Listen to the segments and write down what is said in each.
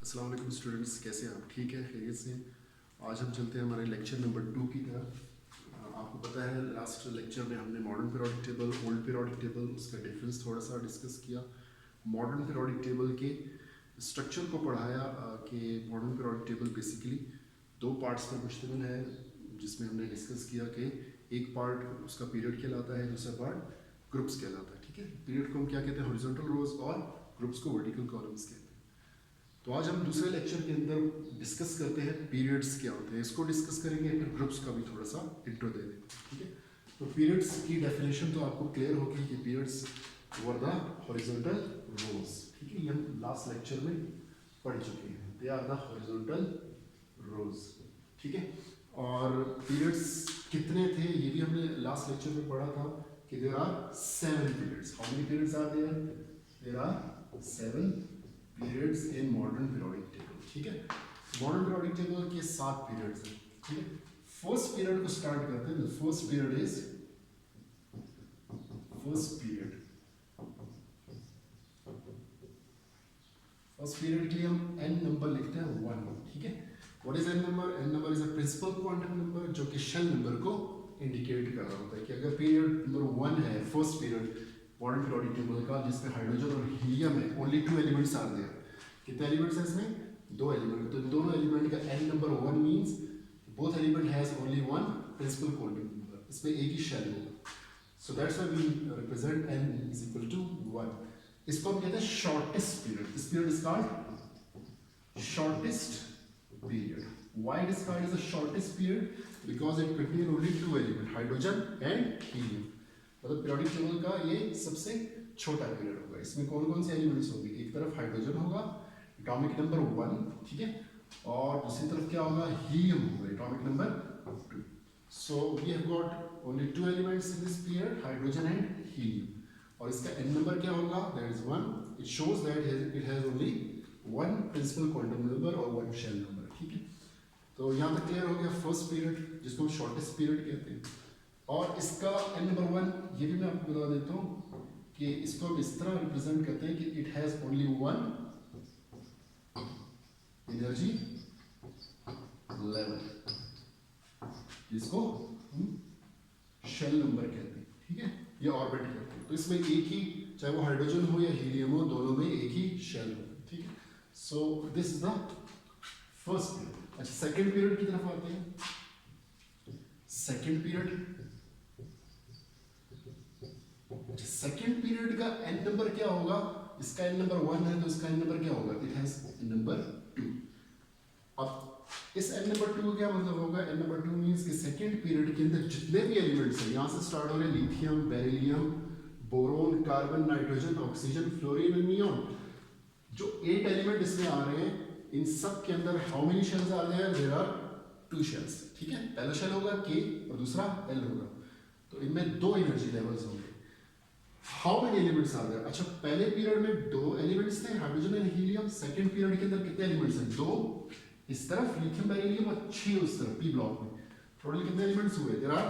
अस्सलाम वालेकुम स्टूडेंट्स, कैसे हैं आप? ठीक है, खैरियत से हैं। आज हम चलते हैं हमारे लेक्चर नंबर 2 की तरफ। आपको पता है लास्ट लेक्चर में हमने modern periodic table, old periodic table, उसका डिफरेंस थोड़ा सा डिस्कस किया। मॉडर्न पीरियोडिक टेबल के स्ट्रक्चर को पढ़ाया कि मॉडर्न पीरियोडिक टेबल बेसिकली दो पार्ट्स पर मुश्तमिल है, जिसमें हमने डिस्कस किया कि एक पार्ट उसका पीरियड कहलाता है, दूसरा पार्ट ग्रुप्स कहलाता है। ठीक है, पीरियड को हम क्या कहते हैं? हॉरिजॉन्टल रोज, और ग्रुप्स को वर्टिकल कॉलम्स कहते हैं। तो आज हम दूसरे लेक्चर के अंदर डिस्कस करते हैं पीरियड्स क्या होते हैं, इसको डिस्कस करेंगे, फिर ग्रुप्स का भी थोड़ा सा इंट्रो दे देंगे। ठीक है, तो पीरियड्स की डेफिनेशन तो आपको क्लियर होगी कि पीरियड्स वर द हॉरिजॉन्टल रोज। ठीक है, ये हम लास्ट लेक्चर में पढ़ चुके हैं, दे आर द हॉरिजॉन्टल रोज। ठीक है, और पीरियड्स कितने थे ये भी हमने लास्ट लेक्चर में पढ़ा था कि there are 7 periods. How many periods are there? There are 7 periods in modern periodic table. ठीक है, मॉडर्न पीरियोडिक टेबल के 7 पीरियड्स हैं। ठीक है, फर्स्ट पीरियड को स्टार्ट करते हैं। First period is first period. First period के लिए हम n नंबर लिखते हैं 1। ठीक है, what is n number? n number is a principal quantum number जो कि शेल नंबर को इंडिकेट कर रहा होता है कि अगर पीरियड नंबर 1 है, first period modern periodic table का, जिसमें हाइड्रोजन और हीलियम है, ओनली 2 एलिमेंट्स आर देयर। कितने एलिमेंट्स हैं इसमें? 2 एलिमेंट। तो इन दोनों एलिमेंट का n number 1 means both element has only one principal quantum number, इसमें एक ही शेल होगा। So that's why we represent n is equal to 1। इसको हम कहते हैं shortest period. This period is called shortest period. Why it is called as the shortest period? Because it contain only 2 element, hydrogen and helium. मतलब periodic table का ये सबसे छोटा period होगा। इसमें कौन कौन से एलिमेंट्स होंगे? एक तरफ हाइड्रोजन होगा, एटॉमिक नंबर 1, ठीक है, और दूसरी तरफ क्या होगा? हीलियम होगा, atomic number 2। So we have got only 2 elements in this period, hydrogen and helium. और इसका n नंबर क्या होगा? That is 1। It shows that it has only one principal quantum number और वन शेल नंबर। ठीक है, तो यहाँ तक क्लियर हो गया फर्स्ट पीरियड, जिसको हम शॉर्टेस्ट पीरियड कहते हैं। और इसका n नंबर 1 ये भी मैं आपको बता देता हूँ कि इसको हम इस तरह रिप्रेजेंट करते हैं कि it has only one energy level, जिसको हम शेल नंबर कहते हैं। ठीक है, ये ऑर्बिट करते हैं, तो इसमें एक ही, चाहे वो हाइड्रोजन हो या हीलियम हो, दोनों में एक ही शेल हो। ठीक है, so this is the first period. अच्छा, सेकेंड पीरियड की तरफ आते हैं। सेकेंड पीरियड, सेकेंड पीरियड का n नंबर क्या होगा? इसका n नंबर 1 है, तो इसका n नंबर क्या होगा? It has n number 2। अब इस n नंबर 2 का क्या मतलब होगा? n नंबर 2 मींस कि सेकेंड पीरियड के अंदर जितने भी एलिमेंट्स हैं, यहां से स्टार्ट हो रहे हैं lithium, beryllium, boron, carbon, nitrogen, oxygen, fluorine और नियॉन, जो 8 एलिमेंट इसमें आ रहे हैं, इन सब के अंदर how many shells are there? There are 2 shells. ठीक है, पहला शेल होगा K और दूसरा L होगा, तो इनमें 2 एनर्जी लेवल्स होंगे। How many elements are there? अच्छा, पहले पीरियड में 2 एलिमेंट्स थे, hydrogen and helium. Second period के अंदर कितने एलिमेंट्स हैं? 2 इस तरफ लिथियम, बेरिलियम, और 6 उस तरफ p ब्लॉक में। टोटल कितने एलिमेंट्स हुए? There are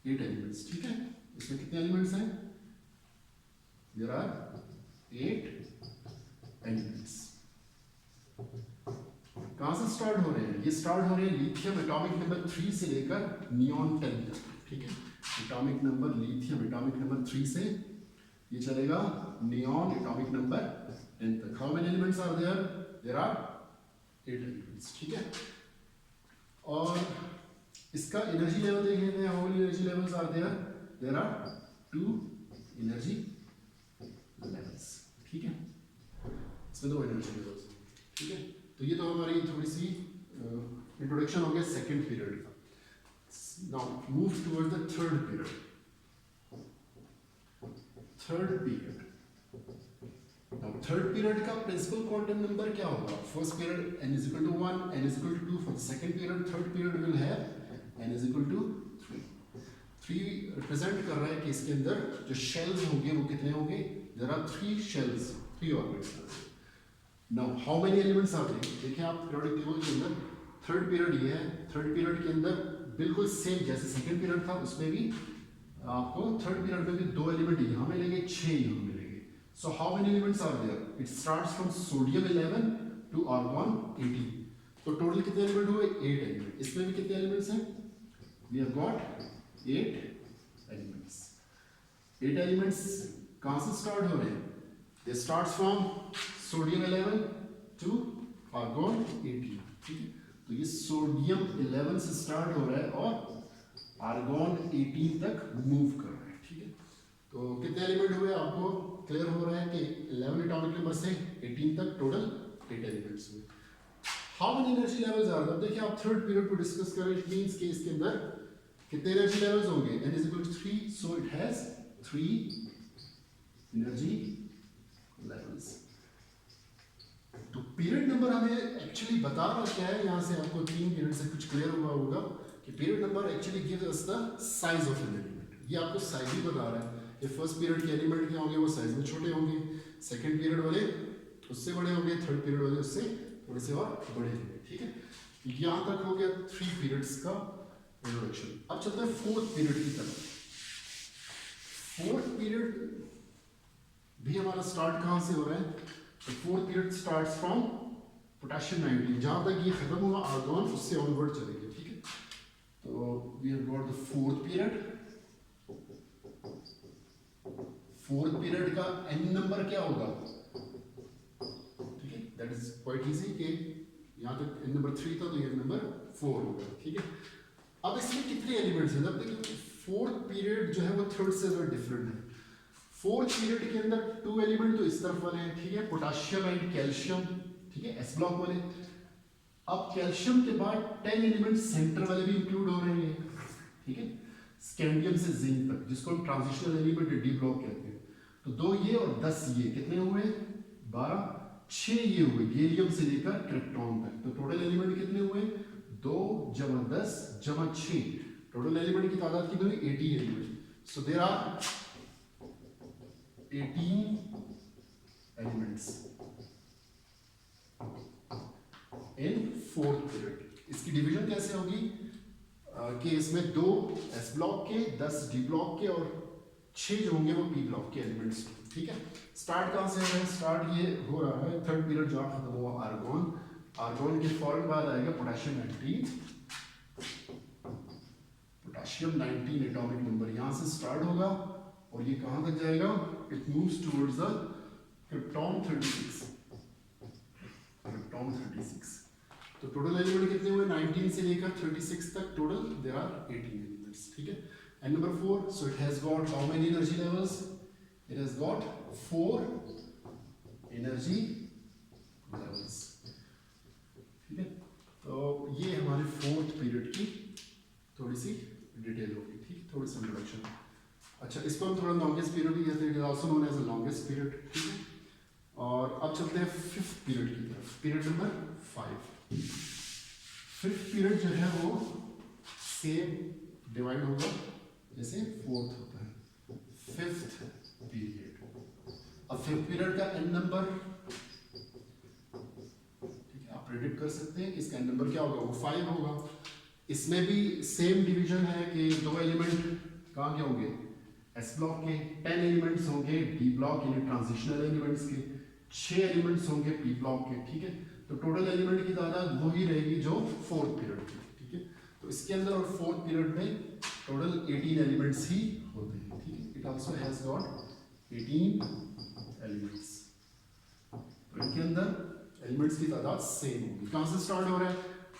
8 elements. ठीक है, इसमें कितने एलिमेंट्स हैं? There are 8 elements. कहां से स्टार्ट हो रहे हैं? ये स्टार्ट हो रहे हैं लिथियम एटॉमिक नंबर 3 से लेकर नियॉन 10 तक। ठीक है, atomic number lithium atomic number 3 से ये चलेगा नियॉन एटॉमिक नंबर 10 तक। How many elements are there? There are 8 elements. ठीक है, और इसका एनर्जी लेवल देख लेते हैं। How many energy levels are there? There are 2 energy levels. ठीक है, इसमें 2 एनर्जी लेवल्स। ठीक है, तो ये तो हमारी थोड़ी सी इंट्रोडक्शन हो गया सेकेंड पीरियड का। Now move towards the third period. Third period. Now third period का principal quantum number क्या होगा? First period n is equal to 1, n is equal to 2. For the second period, third period will have n is equal to 3. 3 represent कर रहा है कि इसके अंदर जो shells होंगे वो कितने होंगे? There are 3 shells, 3 orbits. Now how many elements are there? देखिए आप periodic table के अंदर थर्ड पीरियड ये है। थर्ड पीरियड के अंदर बिल्कुल सेम जैसे सेकंड पीरियड था, उसमें भी आपको थर्ड पीरियड में भी 2 एलिमेंट यहाँ मिलेंगे, 6 यहाँ मिलेंगे। So how many elements are there? It starts from sodium 11 to argon 18। तो टोटल कितने एलिमेंट हुए? 8 एलिमेंट। इसमें भी कितने एलिमेंट्स हैं? We have got 8 elements. 8 elements कहां से स्टार्ट हो रहे हैं? They start from sodium 11 to argon 18। ठीक है, तो ये सोडियम 11 से स्टार्ट हो रहा है और आर्गॉन 18 तक मूव कर रहा है। ठीक है, तो कितने एलिमेंट हुए आपको क्लियर हो रहा है कि 11 एटॉमिक नंबर से 18 तक टोटल 8 एलिमेंट्स हुए। How many energy levels are there? देखिए आप थर्ड पीरियड को डिस्कस करें, इट मींस कि इसके अंदर कितने एनर्जी लेवल्स होंगे? n is equal to 3, so it has 3 energy levels. तो पीरियड नंबर हमें एक्चुअली बता रहा क्या है? यहाँ से आपको 3 पीरियड से कुछ क्लियर हुआ होगा कि period number actually gives us the size of an element. ये आपको साइज ही बता रहा है कि फर्स्ट पीरियड के एलिमेंट क्या होंगे, वो साइज में छोटे होंगे, सेकंड पीरियड वाले उससे बड़े होंगे, थर्ड पीरियड वाले उससे थोड़े से और बड़े होंगे। ठीक है, यहाँ तक हो गया 3 पीरियड्स का इंट्रोडक्शन। अब चलते हैं फोर्थ पीरियड की तरफ। फोर्थ पीरियड भी हमारा स्टार्ट कहाँ से हो रहा है? तो fourth period starts from potassium 19, जहां तक ये खत्म हुआ आर्गॉन उससे ऑनवर्ड चलेंगे। ठीक है, तो we have got the fourth period. Fourth period का एन नंबर क्या होगा? ठीक है, दैट इज क्वाइट इजी कि यहां तक एन नंबर 3 था तो ये नंबर 4 होगा। ठीक है, अब इसमें कितने एलिमेंट्स हैं? अब देखिए फोर्थ पीरियड जो है वो थर्ड से डिफरेंट है। फोर्थ पीरियड के अंदर 2 एलिमेंट तो इस तरफ वाले हैं, ठीक है, पोटेशियम एंड कैल्शियम, ठीक है, एस ब्लॉक वाले। अब कैल्शियम के बाद 10 एलिमेंट सेंटर वाले भी इंक्लूड हो रहे हैं। ठीक है, स्कैंडियम से जिंक तक, जिसको हम ट्रांजिशनल एलिमेंट डी ब्लॉक कहते हैं। तो 2 ये और 10 ये कितने हुए? 12। 6 ये हुए गैलियम से लेकर क्रिप्टॉन तक। तो टोटल एलिमेंट कितने हुए? 2 + 10 + 6। टोटल एलिमेंट की तादाद कितनी हुई? 18 element. So there are 18 elements in fourth period. इसकी डिवीजन कैसे होगी कि इसमें 2 एस ब्लॉक के, 10 डी ब्लॉक के और 6 जो होंगे वो पी ब्लॉक के एलिमेंट्स। ठीक है, स्टार्ट कहां से हो रहा है? स्टार्ट ये हो रहा है थर्ड पीरियड जहां खत्म हुआ आर्गॉन। आर्गॉन के फौरन बाद आएगा पोटेशियम 19। पोटेशियम 19 एटॉमिक नंबर यहां से स्टार्ट होगा और ये कहां तक जाएगा? It moves towards the krypton 36। Krypton 36। तो टोटल एलिमेंट कितने हुए? 19 से लेकर 36 तक टोटल देयर आर 18 एलिमेंट्स। ठीक है, and number 4, so it has got how many energy levels? It has got 4 energy levels. ठीक है, तो ये हमारे फोर्थ पीरियड की थोड़ी सी डिटेल होगी। ठीक, थोड़ी सी इंट्रोडक्शन। अच्छा, इसको हम थोड़ा लॉन्गेस्ट पीरियड भी कहते हैं, it is also known as a longest period. ठीक है, और अब चलते हैं फिफ्थ पीरियड की तरफ, पीरियड नंबर 5। फिफ्थ पीरियड जो है वो सेम डिवाइड होगा जैसे फोर्थ होता है। फिफ्थ पीरियड, अब फिफ्थ पीरियड का एन नंबर, ठीक है, आप प्रेडिक्ट कर सकते हैं कि इसका एन नंबर क्या होगा? वो 5 होगा। इसमें भी सेम डिवीजन है कि 2 एलिमेंट कहाँ के होंगे? एस ब्लॉक के। 10 एलिमेंट्स होंगे डी ब्लॉक यानी ट्रांजिशनल एलिमेंट्स के। 6 एलिमेंट्स होंगे पी ब्लॉक के। ठीक है, तो टोटल एलिमेंट की तादाद वही रहेगी जो फोर्थ पीरियड की। ठीक है, तो इसके अंदर और फोर्थ पीरियड में टोटल 18 एलिमेंट्स ही होते हैं। ठीक है, it also has got 18 elements. तो इनके अंदर एलिमेंट्स की तादाद सेम होगी। कहां से स्टार्ट हो रहा है?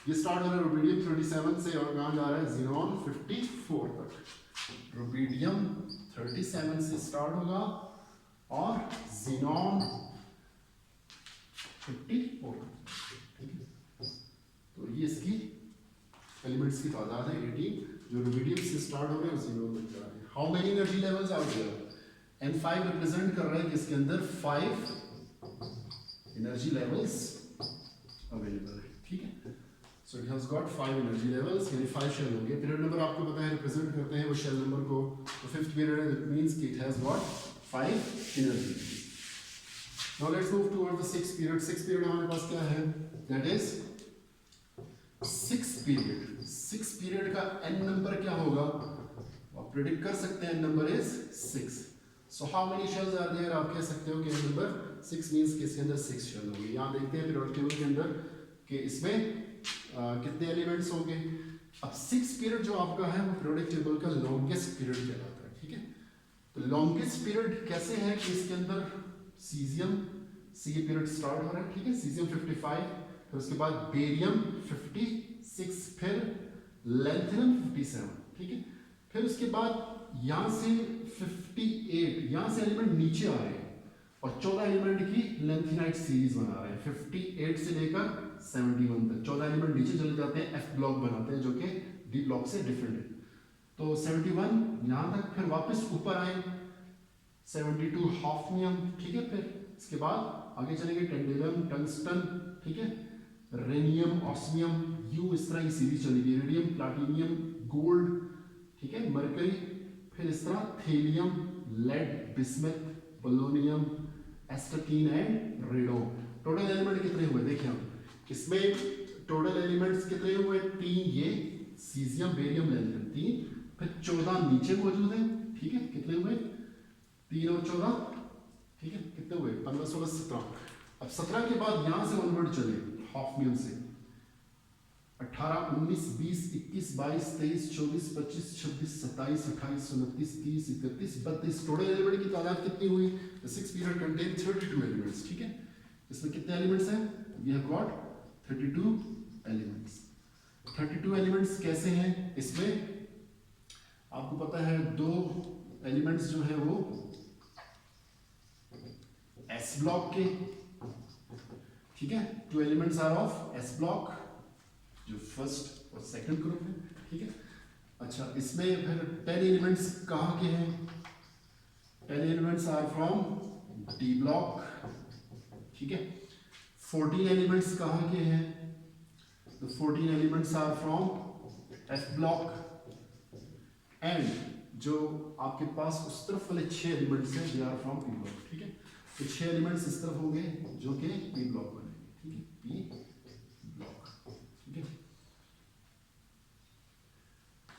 ये स्टार्ट हो रहा है रुबिडियम 37 से और कहां जा रहा है? ज़ीनॉन 54 तक। रुबिडियम 37 से स्टार्ट होगा और ज़ीनॉन 54। ठीक है, तो ये इसकी एलिमेंट्स की तादाद है 18 जो रुबिडियम से स्टार्ट हो रहे हैं और ज़ीनॉन तक जा रहे हैं। How many energy levels are there? N5 represent कर रहा है कि इसके अंदर 5 एनर्जी लेवल्स अवेलेबल है। ठीक है, so it has got 5 energy levels यानी 5 शेल होंगे। पीरियड नंबर आपको पता है रिप्रेजेंट करते हैं वो शेल नंबर को। तो फिफ्थ पीरियड है, दैट मींस कि it has got 5 energy. Now let's move toward the sixth period. Sixth period हमारे पास क्या है? That is sixth period. Sixth period का एन नंबर क्या होगा? आप प्रेडिक्ट कर सकते हैं, N number is 6। So how many shells are there? आप कह सकते हो कि एन नंबर 6 मीन्स कि इसके अंदर 6 शेल होंगे। यहाँ देखते हैं पीरियोडिक टेबल के अंदर कि इसमें कितने एलिमेंट्स होंगे। अब 6 पीरियड जो आपका है वो पीरियोडिक टेबल का लॉन्गेस्ट पीरियड कहलाता है, ठीक है। तो लॉन्गेस्ट पीरियड कैसे है कि इसके अंदर सीजियम सी पीरियड स्टार्ट हो रहा है, ठीक है, सीजियम 55, फिर उसके बाद बेरियम 56, फिर लैंथेनम 57, ठीक है। फिर उसके बाद यहाँ से 58, यहाँ से एलिमेंट नीचे आ रहे हैं और 14 एलिमेंट की लैंथेनाइट सीरीज बना रहे हैं। 58 से लेकर 71 तक 14 एलिमेंट नीचे चले जाते हैं, एफ ब्लॉक बनाते हैं जो कि डी ब्लॉक से डिफरेंट है। तो 71 यहाँ तक, फिर वापस ऊपर आए 72 हाफनियम, ठीक है। फिर इसके बाद आगे चलेंगे टेंडेलम, टंगस्टन, ठीक है, रेनियम, ऑस्मियम, यू, इस तरह की सीरीज चलेगी, इरिडियम, प्लाटिनियम, गोल्ड, ठीक है, मरकरी, फिर इस तरह thallium, lead, bismuth, polonium, astatine and radon. Total element कितने हुए देखिए हम इसमें, टोटल एलिमेंट्स कितने हुए 3, ये सीजियम, बेरियम, लैंथेनम 3, फिर 14 नीचे मौजूद है, ठीक है। कितने हुए 3 और 14, ठीक है, कितने हुए 15, 16, 17। अब 17 के बाद यहां से ऑनवर्ड चले हाफनियम से 18, 19, 20, 21, 22, 23, 24, 25, 26, 27, 28, 29, 30, 31, 32। टोटल एलिमेंट की तादाद कितनी हुई? The 6 period contain 32 एलिमेंट्स, ठीक है। इसमें कितने एलिमेंट्स हैं? We have got 32 elements. 32 elements कैसे हैं? इसमें आपको पता है 2 एलिमेंट्स जो है वो S ब्लॉक के, ठीक है। 2 elements are of S block, जो फर्स्ट और सेकंड ग्रुप है, ठीक है। अच्छा, इसमें फिर 10 एलिमेंट्स कहाँ के हैं? 10 elements are from D block, ठीक है। 14 एलिमेंट्स कहाँ के हैं? तो 14 elements are from F block, and जो आपके पास उस तरफ वाले 6 एलिमेंट्स हैं they are from P block, ठीक है। तो 6 एलिमेंट्स इस तरफ होंगे जो कि P ब्लॉक बनेंगे, ठीक है, P ब्लॉक, ठीक है,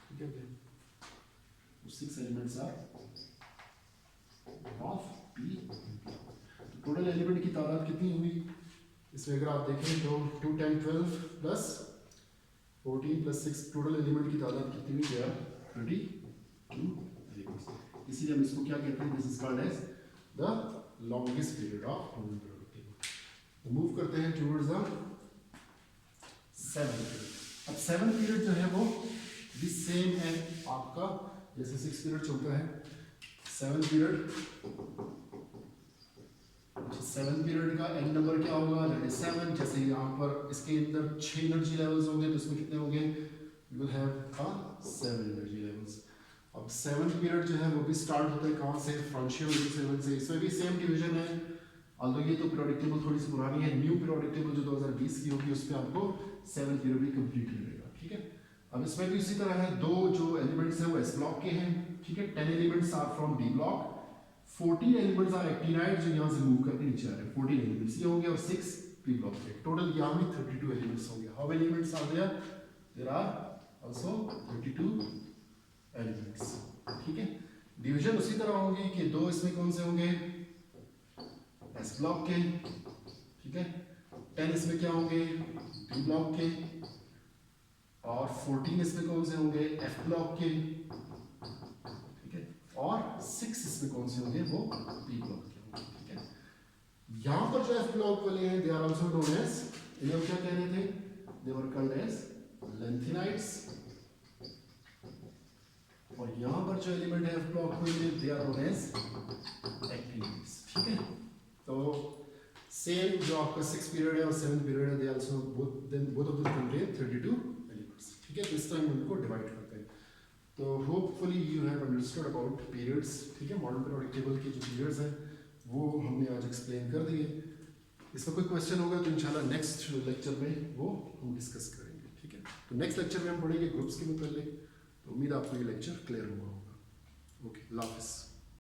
ठीक है। 6 elements are of P block. तो टोटल एलिमेंट की तादाद कितनी हुई इसमें? अगर आप देखें तो 2, 10, 12 प्लस 14 प्लस 6, टोटल एलिमेंट की तादाद कितनी हुई? यार 32 एलिमेंट्स। इसीलिए हम इसको क्या कहते हैं? This is called as the longest period of human periodic table. Move करते हैं टुवर्ड्स द 7th पीरियड। अब 7th पीरियड जो है वो भी सेम है आपका जैसे 6 पीरियड चलता है। 7th पीरियड, 7th पीरियड का एन नंबर क्या होगा? That is 7। जैसे यहाँ पर इसके अंदर 6 एनर्जी लेवल्स होंगे तो इसमें कितने होंगे? We will have 7 energy levels. अब 7th पीरियड जो है वो भी स्टार्ट होता है कहाँ से? फ्रंशियल 7 से। इसमें भी सेम डिवीजन है, ऑल्दो ये तो पीरियोडिक टेबल थोड़ी सी पुरानी है। न्यू पीरियोडिक टेबल जो 2020 की होगी उस पे आपको 7th पीरियड भी कंप्लीट मिलेगा, ठीक है। अब इसमें भी उसी तरह है, 2 जो एलिमेंट्स हैं वो S ब्लॉक के हैं, ठीक है। 10 elements are from D block, 14 elements are actinide जो यहाँ से मूव करके नीचे आ रहे हैं। 14 एलिमेंट्स ये होंगे और 6 P ब्लॉक के। टोटल यहाँ में 32 एलिमेंट्स होंगे। How many elements are there? There are also 32 elements, ठीक है। डिवीजन उसी तरह होंगे कि 2 इसमें कौन से होंगे? S ब्लॉक के, ठीक है। 10 इसमें क्या होंगे? D ब्लॉक के, और 14 इसमें कौन से होंगे? F ब्लॉक के, ठीक है। और 6 इसमें कौन से होंगे? वो P ब्लॉक के होंगे, ठीक है। यहाँ पर जो F ब्लॉक वाले हैं they are also known as, इन्हें क्या कह रहे थे? They were called as lanthanides. और यहाँ पर जो एलिमेंट है F ब्लॉक में they are known as actinides, ठीक है। तो सेम जो आपका 6 पीरियड है और 7th पीरियड है, they also both of them contain 32 elements, ठीक है। तो इस तरह हम उनको डिवाइड करते हैं। तो hopefully you have understood about periods, ठीक है। मॉडर्न पीरियोडिक टेबल के जो पीरियड्स हैं वो हमने आज एक्सप्लेन कर दिए। इसमें कोई क्वेश्चन होगा तो इंशाल्लाह नेक्स्ट लेक्चर में वो हम डिस्कस करेंगे, ठीक है। तो नेक्स्ट लेक्चर में हम पढ़ेंगे ग्रुप्स के मुताबिक। तो उम्मीद आपको ये लेक्चर क्लियर हुआ होगा। ओके, अल्लाह हाफिज़।